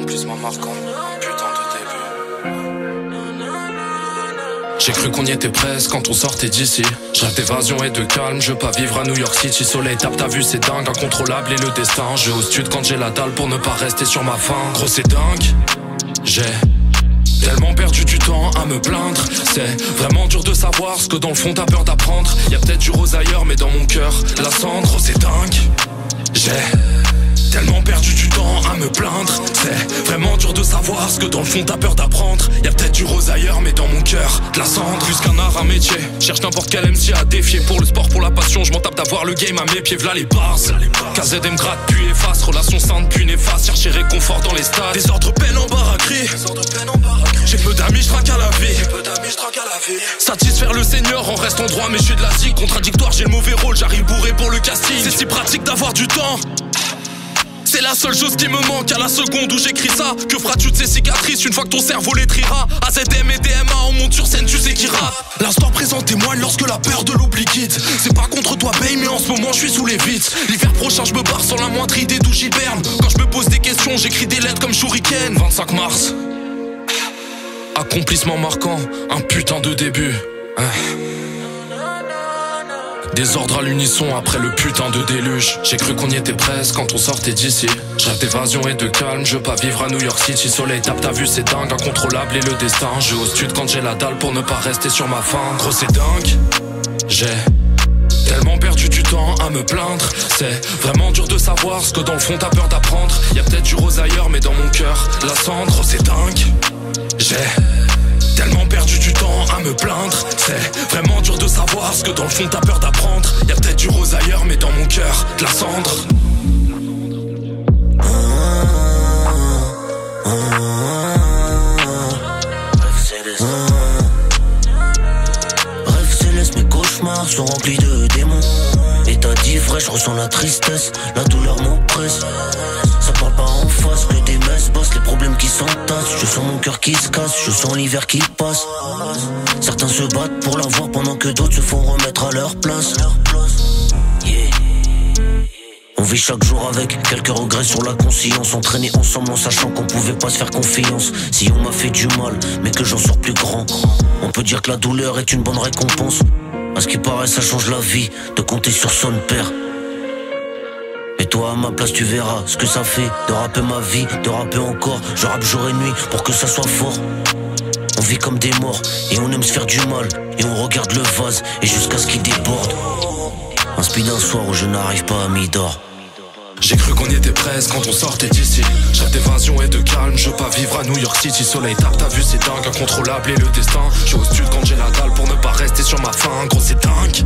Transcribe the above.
accomplissement marquant, un putain de début. J'ai cru qu'on y était presque quand on sortait d'ici. Je rêve d'évasion et de calme, je veux pas vivre à New York City. Soleil tape, t'as vu c'est dingue, incontrôlable et le destin. Je vais au stud quand j'ai la dalle pour ne pas rester sur ma faim. Gros c'est dingue, j'ai tellement perdu du temps à me plaindre. C'est vraiment dur de savoir ce que dans le fond t'as peur d'apprendre. Y'a peut-être du rose ailleurs mais dans mon cœur la cendre. Oh c'est dingue, j'ai tellement perdu du temps à me plaindre. C'est vraiment dur de savoir ce que dans le fond t'as peur d'apprendre. Y'a peut-être du rose ailleurs mais dans mon cœur de la cendre. Plus qu'un art, un métier, cherche n'importe quel MC à défier. Pour le sport, pour la passion, je m'en tape d'avoir le game à mes pieds. V'là les bars, KZM gratte puis efface. Relation sainte puis néfaste, chercher réconfort dans les stades. Désordre, peine en barraquerie. J'ai peu d'amis, je traque à la vie. Satisfaire le seigneur en restant droit, mais je suis de la zig. Contradictoire, j'ai le mauvais rôle, j'arrive bourré pour le casting. C'est si pratique d'avoir du temps. C'est la seule chose qui me manque à la seconde où j'écris ça. Que feras-tu de ces cicatrices une fois que ton cerveau les triera? AZM et DMA, on monte sur scène, tu sais qui rappe. L'instant présent témoigne lorsque la peur de l'oubli quitte. C'est pas contre toi, babe, mais en ce moment je suis sous les vitres. L'hiver prochain je me barre sans la moindre idée d'où j'hiberne. Quand je me pose des questions, j'écris des lettres comme Shuriken. 25 mars, accomplissement marquant, un putain de début. Désordre à l'unisson après le putain de déluge. J'ai cru qu'on y était presque quand on sortait d'ici. Je rêve d'évasion et de calme, je veux pas vivre à New York City. Soleil tape, t'as vu c'est dingue, incontrôlable et le destin. Je vais au stud quand j'ai la dalle pour ne pas rester sur ma faim. Gros c'est dingue, j'ai tellement perdu du temps à me plaindre. C'est vraiment dur de savoir ce que dans le fond t'as peur d'apprendre. Y'a peut-être du rose ailleurs mais dans mon cœur la cendre. Gros c'est dingue, j'ai tellement perdu du temps à me plaindre. C'est vraiment dur de savoir ce que dans le fond t'as peur d'apprendre. Y'a peut-être du rose ailleurs mais dans mon cœur de la cendre. Rêve céleste, mes cauchemars sont remplis de démons. État d'ivresse, je ressens la tristesse, la douleur m'oppresse. Ça parle pas en face, que des messes bossent, les problèmes qui s'entassent. Je sens mon cœur qui se casse, je sens l'hiver qui passe. Certains se battent pour l'avoir pendant que d'autres se font remettre à leur place. On vit chaque jour avec quelques regrets sur la conscience. On traînait ensemble en sachant qu'on pouvait pas se faire confiance. Si on m'a fait du mal, mais que j'en sors plus grand, on peut dire que la douleur est une bonne récompense. À ce qui paraît ça change la vie de compter sur son père. Et toi à ma place tu verras ce que ça fait de rapper ma vie, de rapper encore. Je rappe jour et nuit pour que ça soit fort. On vit comme des morts et on aime se faire du mal. Et on regarde le vase et jusqu'à ce qu'il déborde. Un speed d'un soir où je n'arrive pas à mi-d'or. J'ai cru qu'on y était presque quand on sortait d'ici. Je rêve d'évasion et de calme, je veux pas vivre à New York City. Soleil tape, t'as vu c'est dingue, incontrôlable et le destin. Je vais au stud quand j'ai la dalle pour ne pas rester sur ma faim. Gros c'est dingue,